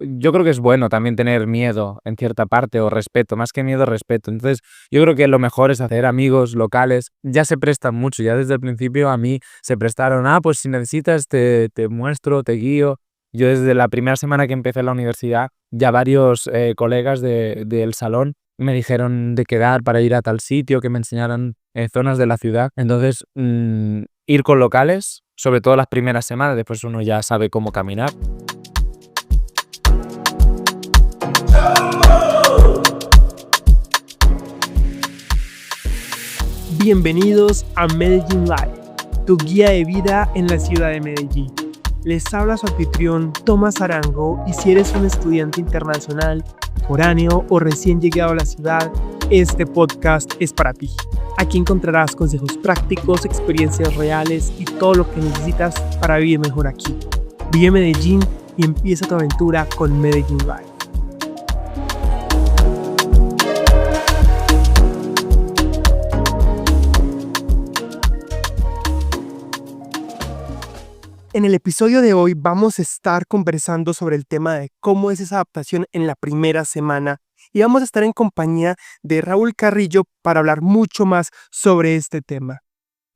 yo creo que es bueno también tener miedo en cierta parte o respeto, más que miedo, respeto. Entonces, yo creo que lo mejor es hacer amigos locales. Ya se prestan mucho, ya desde el principio a mí se prestaron, pues si necesitas te muestro, te guío. Yo desde la primera semana que empecé en la universidad, ya varios colegas del salón me dijeron de quedar para ir a tal sitio, que me enseñaran zonas de la ciudad. Entonces, ir con locales, sobre todo las primeras semanas, después uno ya sabe cómo caminar. Bienvenidos a Medellín Live, tu guía de vida en la ciudad de Medellín. Les habla su anfitrión Tomás Arango y si eres un estudiante internacional, foráneo o recién llegado a la ciudad, este podcast es para ti. Aquí encontrarás consejos prácticos, experiencias reales y todo lo que necesitas para vivir mejor aquí. Vive Medellín y empieza tu aventura con Medellín Live. En el episodio de hoy vamos a estar conversando sobre el tema de cómo es esa adaptación en la primera semana y vamos a estar en compañía de Raúl Carrillo para hablar mucho más sobre este tema.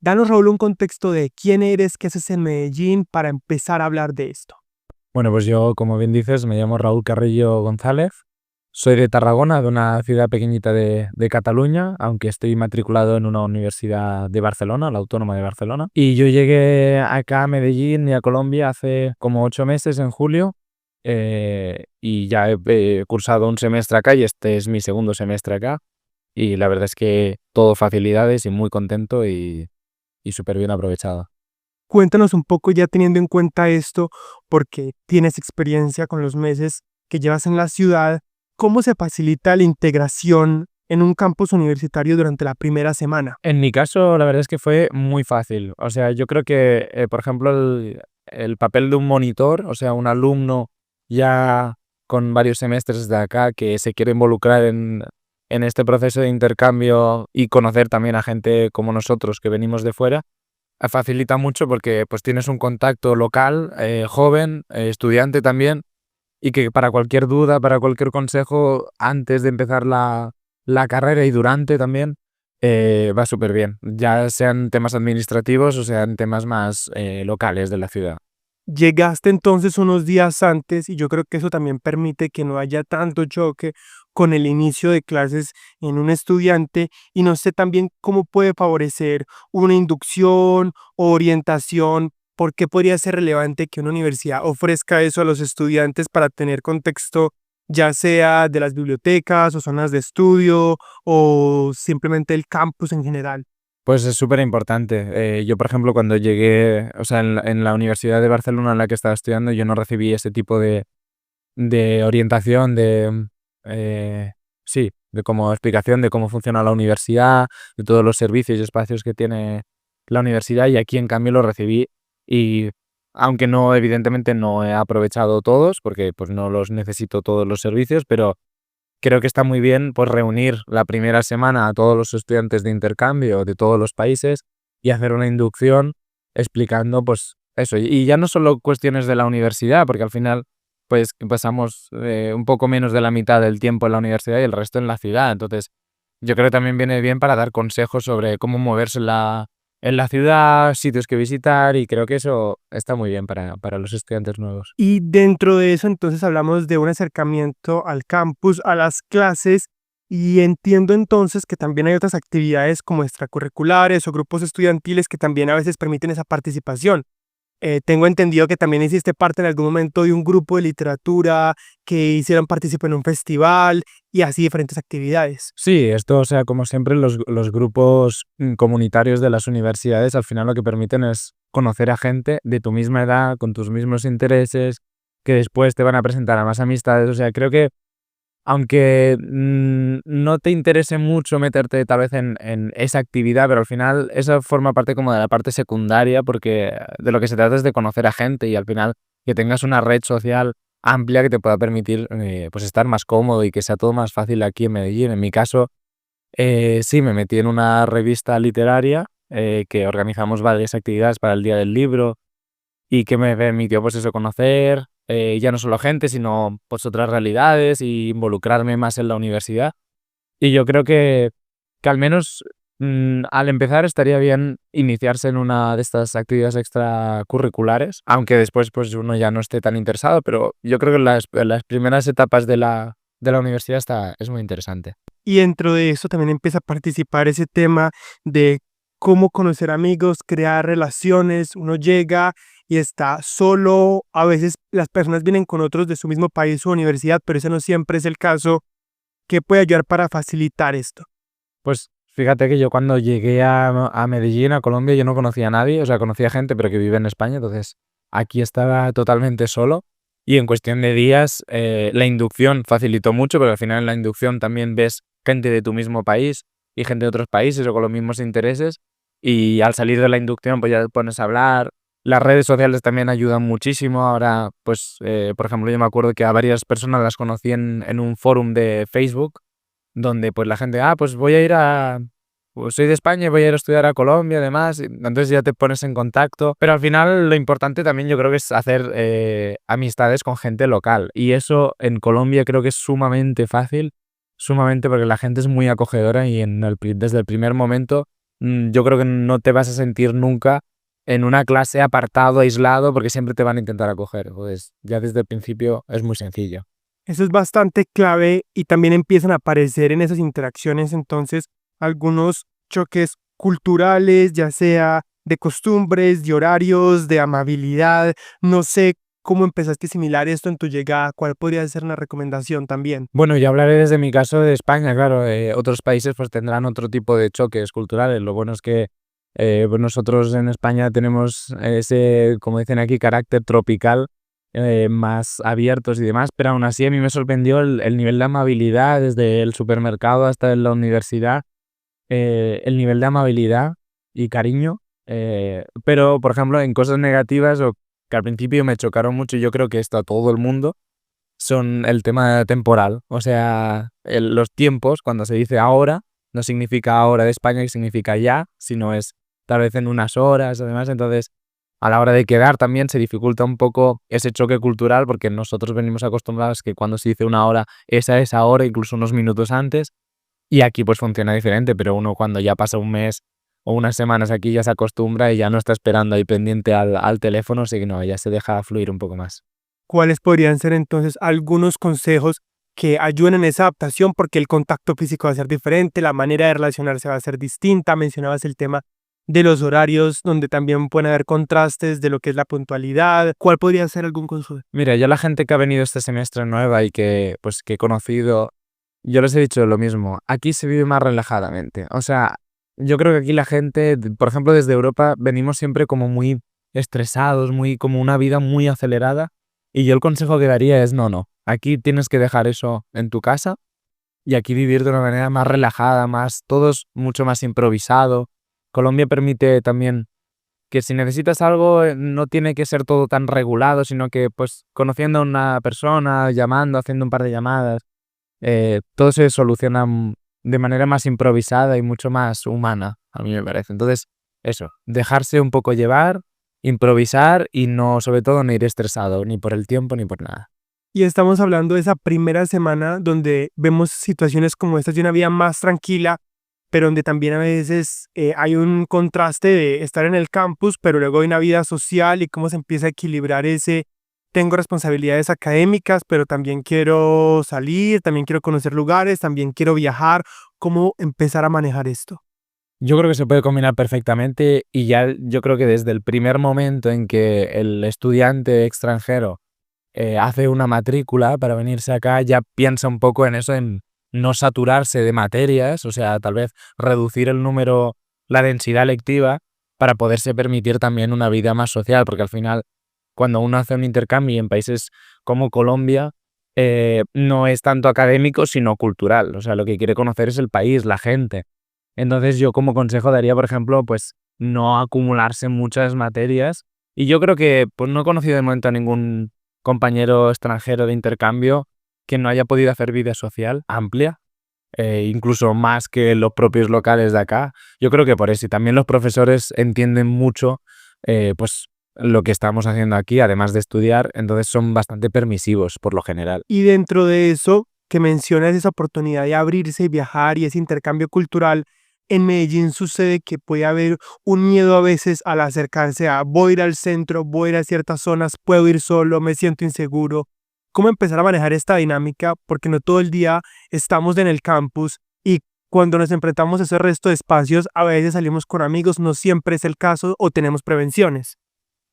Danos, Raúl, un contexto de quién eres, qué haces en Medellín para empezar a hablar de esto. Bueno, pues yo, como bien dices, me llamo Raúl Carrillo González. Soy de Tarragona, de una ciudad pequeñita de Cataluña, aunque estoy matriculado en una universidad de Barcelona, la Autónoma de Barcelona. Y yo llegué acá a Medellín y a Colombia hace como 8 meses, en julio, y ya he cursado un semestre acá y este es mi segundo semestre acá. Y la verdad es que todo facilidades y muy contento y súper bien aprovechado. Cuéntanos un poco ya teniendo en cuenta esto, porque tienes experiencia con los meses que llevas en la ciudad, ¿cómo se facilita la integración en un campus universitario durante la primera semana? En mi caso, la verdad es que fue muy fácil. O sea, yo creo que, por ejemplo, el papel de un monitor, o sea, un alumno ya con varios semestres de acá que se quiere involucrar en este proceso de intercambio y conocer también a gente como nosotros que venimos de fuera, facilita mucho porque pues tienes un contacto local, joven, estudiante también, y que para cualquier duda, para cualquier consejo, antes de empezar la carrera y durante también, va súper bien. Ya sean temas administrativos o sean temas más locales de la ciudad. Llegaste entonces unos días antes y yo creo que eso también permite que no haya tanto choque con el inicio de clases en un estudiante y no sé también cómo puede favorecer una inducción o orientación. ¿Por qué podría ser relevante que una universidad ofrezca eso a los estudiantes para tener contexto, ya sea de las bibliotecas o zonas de estudio o simplemente el campus en general? Pues es súper importante. Yo, por ejemplo, cuando llegué, o sea, en la Universidad de Barcelona en la que estaba estudiando, yo no recibí ese tipo de orientación, sí, de como explicación de cómo funciona la universidad, de todos los servicios y espacios que tiene la universidad, y aquí en cambio lo recibí y aunque no, evidentemente no he aprovechado todos porque pues no los necesito todos los servicios, pero creo que está muy bien pues reunir la primera semana a todos los estudiantes de intercambio de todos los países y hacer una inducción explicando pues eso. Y ya no solo cuestiones de la universidad, porque al final pues pasamos un poco menos de la mitad del tiempo en la universidad y el resto en la ciudad. Entonces, yo creo que también viene bien para dar consejos sobre cómo moverse en la ciudad, sitios que visitar, y creo que eso está muy bien para los estudiantes nuevos. Y dentro de eso, entonces hablamos de un acercamiento al campus, a las clases, y entiendo entonces que también hay otras actividades como extracurriculares o grupos estudiantiles que también a veces permiten esa participación. Tengo entendido que también hiciste parte en algún momento de un grupo de literatura, que hicieron participar en un festival y así diferentes actividades. Sí, esto, o sea, como siempre, los grupos comunitarios de las universidades al final lo que permiten es conocer a gente de tu misma edad, con tus mismos intereses, que después te van a presentar a más amistades. O sea, creo que aunque no te interese mucho meterte tal vez en esa actividad, pero al final eso forma parte como de la parte secundaria, porque de lo que se trata es de conocer a gente y al final que tengas una red social amplia que te pueda permitir pues estar más cómodo y que sea todo más fácil aquí en Medellín. En mi caso, sí, me metí en una revista literaria que organizamos varias actividades para el Día del Libro y que me permitió pues eso, conocer ya no solo gente, sino pues otras realidades y involucrarme más en la universidad. Y yo creo que al menos al empezar estaría bien iniciarse en una de estas actividades extracurriculares, aunque después pues uno ya no esté tan interesado, pero yo creo que las primeras etapas de la universidad es muy interesante. Y dentro de eso también empieza a participar ese tema de cómo conocer amigos, crear relaciones. Uno llega y está solo. A veces las personas vienen con otros de su mismo país o universidad, pero ese no siempre es el caso. ¿Qué puede ayudar para facilitar esto? Pues fíjate que yo cuando llegué a Medellín, a Colombia, yo no conocía a nadie, o sea, conocía gente, pero que vive en España, entonces aquí estaba totalmente solo y en cuestión de días la inducción facilitó mucho, porque al final en la inducción también ves gente de tu mismo país y gente de otros países o con los mismos intereses y al salir de la inducción pues ya te pones a hablar. Las redes sociales también ayudan muchísimo. Ahora, pues, por ejemplo, yo me acuerdo que a varias personas las conocí en un fórum de Facebook donde pues la gente, pues voy a ir pues soy de España y voy a ir a estudiar a Colombia, además, entonces ya te pones en contacto, pero al final lo importante también yo creo que es hacer amistades con gente local y eso en Colombia creo que es sumamente fácil, sumamente porque la gente es muy acogedora y desde el primer momento yo creo que no te vas a sentir nunca en una clase apartado, aislado, porque siempre te van a intentar acoger, pues ya desde el principio es muy sencillo. Eso es bastante clave y también empiezan a aparecer en esas interacciones entonces algunos choques culturales, ya sea de costumbres, de horarios, de amabilidad. No sé cómo empezaste a asimilar esto en tu llegada, cuál podría ser una recomendación también. Bueno, yo hablaré desde mi caso de España, claro, otros países pues tendrán otro tipo de choques culturales. Lo bueno es que pues nosotros en España tenemos ese, como dicen aquí, carácter tropical, más abiertos y demás, pero aún así a mí me sorprendió el nivel de amabilidad desde el supermercado hasta en la universidad, el nivel de amabilidad y cariño, pero por ejemplo en cosas negativas o que al principio me chocaron mucho y yo creo que esto a todo el mundo son el tema temporal. O sea, los tiempos, cuando se dice ahora, no significa ahora de España, que significa ya, sino es tal vez en unas horas, además. Entonces, a la hora de quedar también se dificulta un poco ese choque cultural, porque nosotros venimos acostumbrados que cuando se dice una hora, esa es ahora, incluso unos minutos antes, y aquí pues funciona diferente, pero uno cuando ya pasa un mes o unas semanas aquí ya se acostumbra y ya no está esperando ahí pendiente al teléfono, así que no, ya se deja fluir un poco más. ¿Cuáles podrían ser entonces algunos consejos que ayuden en esa adaptación? Porque el contacto físico va a ser diferente, la manera de relacionarse va a ser distinta. Mencionabas el tema de los horarios, donde también pueden haber contrastes de lo que es la puntualidad. ¿Cuál podría ser algún consejo? Mira, yo la gente que ha venido este semestre nueva y que, pues, que he conocido, yo les he dicho lo mismo. Aquí se vive más relajadamente. O sea, yo creo que aquí la gente, por ejemplo, desde Europa, venimos siempre como muy estresados, muy, como una vida muy acelerada. Y yo el consejo que daría es, no. Aquí tienes que dejar eso en tu casa y aquí vivir de una manera más relajada, más, todo es mucho más improvisado. Colombia permite también que si necesitas algo, no tiene que ser todo tan regulado, sino que, pues, conociendo a una persona, llamando, haciendo un par de llamadas, todo se soluciona de manera más improvisada y mucho más humana, a mí me parece. Entonces, eso, dejarse un poco llevar, improvisar y no, sobre todo, no ir estresado, ni por el tiempo ni por nada. Y estamos hablando de esa primera semana donde vemos situaciones como estas de una vida más tranquila, pero donde también a veces hay un contraste de estar en el campus, pero luego hay una vida social y cómo se empieza a equilibrar ese, tengo responsabilidades académicas, pero también quiero salir, también quiero conocer lugares, también quiero viajar, cómo empezar a manejar esto. Yo creo que se puede combinar perfectamente y ya yo creo que desde el primer momento en que el estudiante extranjero hace una matrícula para venirse acá, ya piensa un poco en eso, en no saturarse de materias, o sea, tal vez reducir el número, la densidad lectiva para poderse permitir también una vida más social, porque al final, cuando uno hace un intercambio en países como Colombia, no es tanto académico, sino cultural, o sea, lo que quiere conocer es el país, la gente. Entonces yo como consejo daría, por ejemplo, pues no acumularse muchas materias y yo creo que pues no he conocido de momento a ningún compañero extranjero de intercambio que no haya podido hacer vida social amplia, incluso más que los propios locales de acá. Yo creo que por eso, y también los profesores entienden mucho, pues lo que estamos haciendo aquí, además de estudiar, entonces son bastante permisivos por lo general. Y dentro de eso que mencionas, esa oportunidad de abrirse y viajar y ese intercambio cultural, en Medellín sucede que puede haber un miedo a veces al acercarse a voy a ir al centro, voy a ir a ciertas zonas, puedo ir solo, me siento inseguro. ¿Cómo empezar a manejar esta dinámica? Porque no todo el día estamos en el campus y cuando nos enfrentamos a ese resto de espacios, a veces salimos con amigos, no siempre es el caso o tenemos prevenciones.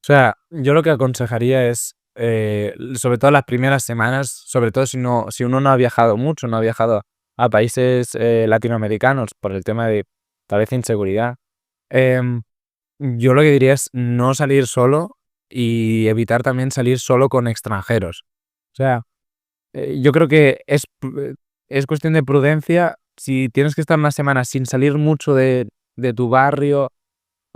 O sea, yo lo que aconsejaría es, sobre todo las primeras semanas, sobre todo si uno no ha viajado mucho, no ha viajado a países latinoamericanos por el tema de tal vez inseguridad, em, yo lo que diría es no salir solo y evitar también salir solo con extranjeros. O sea, yo creo que es cuestión de prudencia. Si tienes que estar unas semanas sin salir mucho de tu barrio,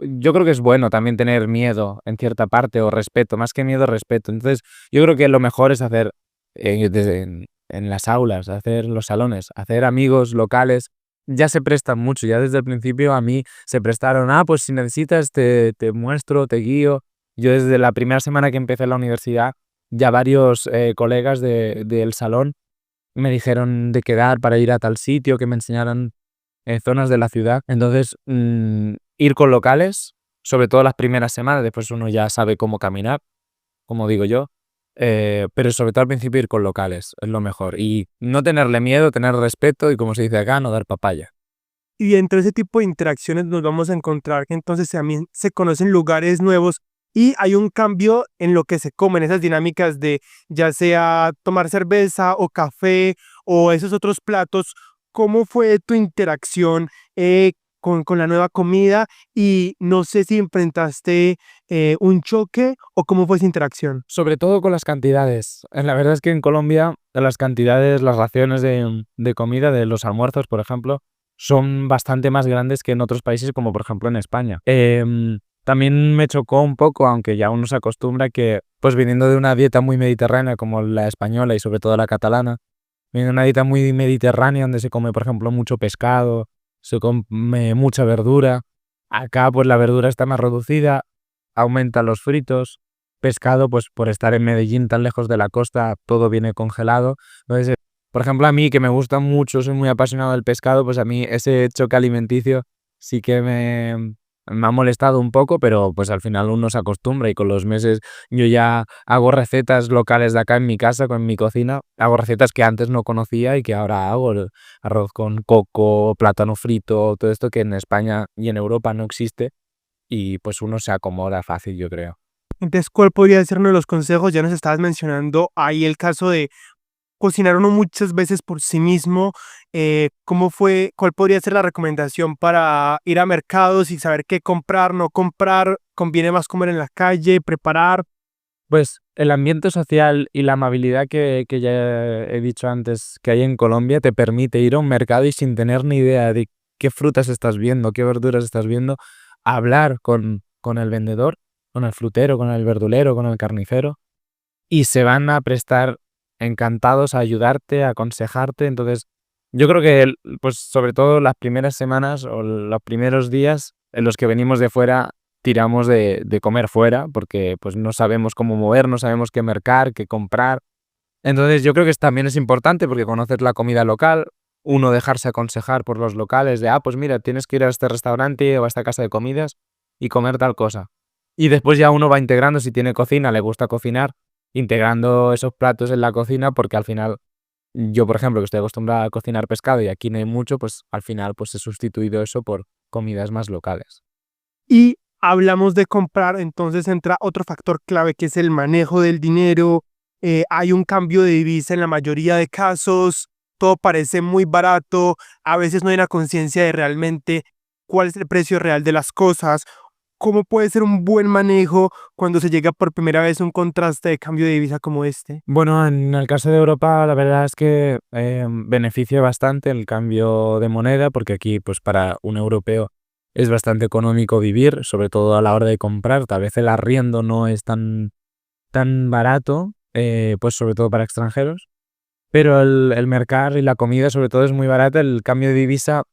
yo creo que es bueno también tener miedo en cierta parte o respeto, más que miedo, respeto. Entonces, yo creo que lo mejor es hacer en las aulas, hacer los salones, hacer amigos locales. Ya se prestan mucho, ya desde el principio a mí se prestaron, pues si necesitas te muestro, te guío. Yo desde la primera semana que empecé en la universidad, ya varios colegas del salón me dijeron de quedar para ir a tal sitio, que me enseñaran zonas de la ciudad. Entonces, ir con locales, sobre todo las primeras semanas, después uno ya sabe cómo caminar, como digo yo, pero sobre todo al principio ir con locales, es lo mejor. Y no tenerle miedo, tener respeto y, como se dice acá, no dar papaya. Y entre ese tipo de interacciones nos vamos a encontrar que entonces también se conocen lugares nuevos y hay un cambio en lo que se come, en esas dinámicas de ya sea tomar cerveza o café o esos otros platos. ¿Cómo fue tu interacción con la nueva comida? Y no sé si enfrentaste un choque o cómo fue esa interacción. Sobre todo con las cantidades. La verdad es que en Colombia las cantidades, las raciones de comida, de los almuerzos, por ejemplo, son bastante más grandes que en otros países, como por ejemplo en España. También me chocó un poco, aunque ya uno se acostumbra, que pues viniendo de una dieta muy mediterránea como la española y sobre todo la catalana, viniendo de una dieta muy mediterránea donde se come, por ejemplo, mucho pescado, se come mucha verdura. Acá pues la verdura está más reducida, aumentan los fritos. Pescado, pues por estar en Medellín tan lejos de la costa, todo viene congelado. Entonces, por ejemplo, a mí que me gusta mucho, soy muy apasionado del pescado, pues a mí ese choque alimenticio sí que me ha molestado un poco, pero pues al final uno se acostumbra y con los meses yo ya hago recetas locales de acá en mi casa, con mi cocina, hago recetas que antes no conocía y que ahora hago, el arroz con coco, plátano frito, todo esto que en España y en Europa no existe y pues uno se acomoda fácil, yo creo. Entonces, ¿cuál podría ser uno de los consejos? Ya nos estabas mencionando ahí el caso de cocinar uno muchas veces por sí mismo. ¿Cómo fue? ¿Cuál podría ser la recomendación para ir a mercados y saber qué comprar, no comprar? ¿Conviene más comer en la calle, preparar? Pues el ambiente social y la amabilidad que ya he dicho antes que hay en Colombia te permite ir a un mercado y sin tener ni idea de qué frutas estás viendo, qué verduras estás viendo, hablar con el vendedor, con el frutero, con el verdulero, con el carnicero y se van a prestar encantados a ayudarte, a aconsejarte. Entonces, yo creo que, pues sobre todo las primeras semanas o los primeros días en los que venimos de fuera, tiramos de comer fuera porque pues no sabemos cómo mover, no sabemos qué mercar, qué comprar. Entonces, yo creo que también es importante porque conoces la comida local, uno dejarse aconsejar por los locales de, pues mira, tienes que ir a este restaurante o a esta casa de comidas y comer tal cosa. Y después ya uno va integrando, si tiene cocina, le gusta cocinar, integrando esos platos en la cocina, porque al final, yo por ejemplo, que estoy acostumbrado a cocinar pescado y aquí no hay mucho, pues al final pues he sustituido eso por comidas más locales. Y hablamos de comprar, entonces entra otro factor clave que es el manejo del dinero. Hay un cambio de divisa en la mayoría de casos, todo parece muy barato, a veces no hay una conciencia de realmente cuál es el precio real de las cosas. ¿Cómo puede ser un buen manejo cuando se llega por primera vez a un contraste de cambio de divisa como este? Bueno, en el caso de Europa, la verdad es que beneficia bastante el cambio de moneda, porque aquí, pues para un europeo es bastante económico vivir, sobre todo a la hora de comprar. Tal vez el arriendo no es tan barato, pues sobre todo para extranjeros, pero el mercar y la comida sobre todo es muy barata. El cambio de divisa,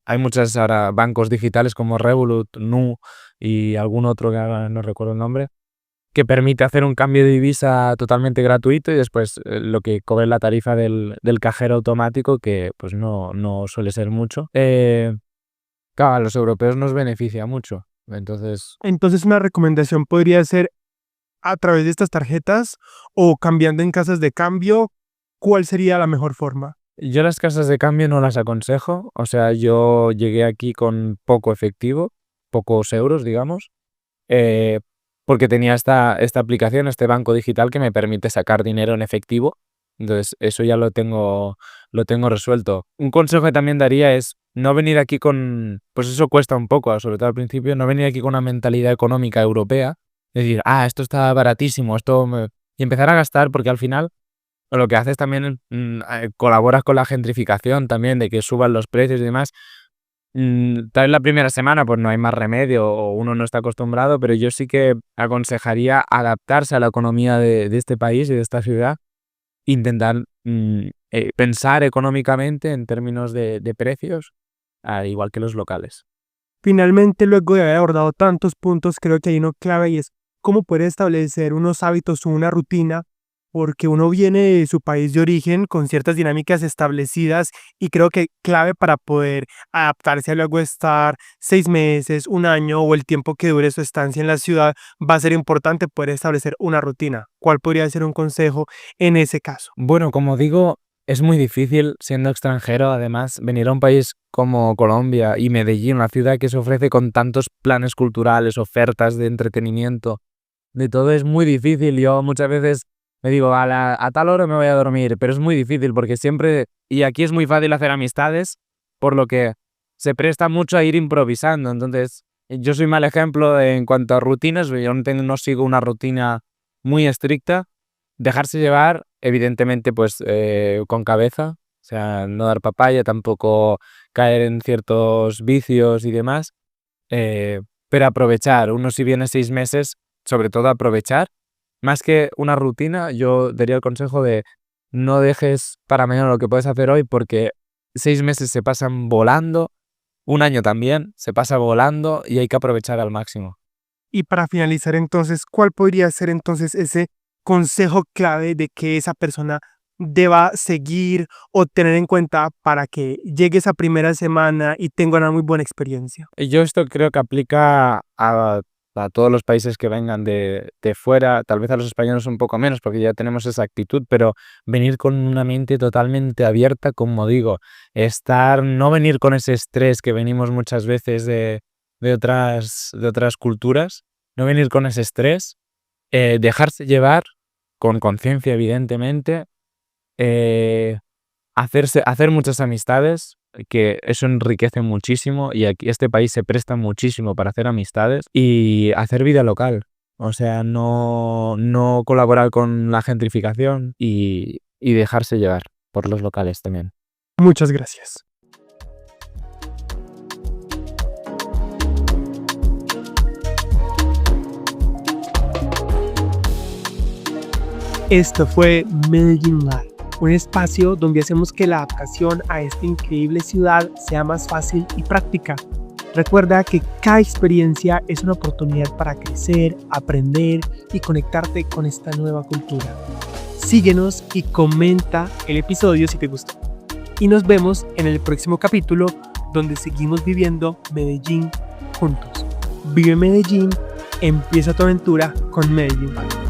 hay muchos ahora bancos digitales como Revolut, Nu y algún otro que ahora no recuerdo el nombre, que permite hacer un cambio de divisa totalmente gratuito y después lo que cobra la tarifa del cajero automático, que pues no suele ser mucho. Claro, a los europeos nos beneficia mucho. Entonces, Entonces, una recomendación podría ser a través de estas tarjetas o cambiando en casas de cambio. ¿Cuál sería la mejor forma? yo las casas de cambio no las aconsejo. O sea, yo llegué aquí con poco efectivo, pocos euros, digamos, eh, porque tenía esta aplicación, este banco digital que me permite sacar dinero en efectivo. Entonces, eso ya lo tengo resuelto. Un consejo que también daría es no venir aquí con, pues eso cuesta un poco, sobre todo al principio, no venir aquí con una mentalidad económica europea, decir, esto está baratísimo, y empezar a gastar, porque al final lo que haces también colaboras con la gentrificación también, de que suban los precios y demás. Tal vez la primera semana pues no hay más remedio o uno no está acostumbrado, pero yo sí que aconsejaría adaptarse a la economía de este país y de esta ciudad, intentar pensar económicamente en términos de precios, al igual que los locales. Finalmente, luego de haber abordado tantos puntos, creo que hay uno clave y es cómo poder establecer unos hábitos o una rutina, porque uno viene de su país de origen con ciertas dinámicas establecidas y creo que clave para poder adaptarse a luego estar 6 meses, un año o el tiempo que dure su estancia en la ciudad, va a ser importante poder establecer una rutina. ¿Cuál podría ser un consejo en ese caso? Bueno, como digo, es muy difícil siendo extranjero, además, venir a un país como Colombia y Medellín, una ciudad que se ofrece con tantos planes culturales, ofertas de entretenimiento, de todo es muy difícil. Yo muchas veces me digo, a tal hora me voy a dormir, pero es muy difícil porque siempre, y aquí es muy fácil hacer amistades, por lo que se presta mucho a ir improvisando. Entonces, yo soy mal ejemplo en cuanto a rutinas, yo no sigo una rutina muy estricta. Dejarse llevar, evidentemente, pues con cabeza, o sea, no dar papaya, tampoco caer en ciertos vicios y demás, pero aprovechar. Uno si viene 6 meses, sobre todo aprovechar. Más que una rutina, yo daría el consejo de no dejes para mañana lo que puedes hacer hoy, porque 6 meses se pasan volando, un año también se pasa volando y hay que aprovechar al máximo. Y para finalizar entonces, ¿cuál podría ser entonces ese consejo clave de que esa persona deba seguir o tener en cuenta para que llegue esa primera semana y tenga una muy buena experiencia? Y yo esto creo que aplica a todos los países que vengan de fuera, tal vez a los españoles un poco menos, porque ya tenemos esa actitud, pero venir con una mente totalmente abierta, como digo, no venir con ese estrés que venimos muchas veces de otras culturas, no venir con ese estrés, dejarse llevar con conciencia, evidentemente, hacer muchas amistades, que eso enriquece muchísimo y aquí este país se presta muchísimo para hacer amistades y hacer vida local. O sea, no colaborar con la gentrificación y dejarse llevar por los locales también. Muchas gracias. Esto fue Medellín Live, un espacio donde hacemos que la adaptación a esta increíble ciudad sea más fácil y práctica. Recuerda que cada experiencia es una oportunidad para crecer, aprender y conectarte con esta nueva cultura. Síguenos y comenta el episodio si te gustó. Y nos vemos en el próximo capítulo donde seguimos viviendo Medellín juntos. Vive Medellín, empieza tu aventura con Medellín Live.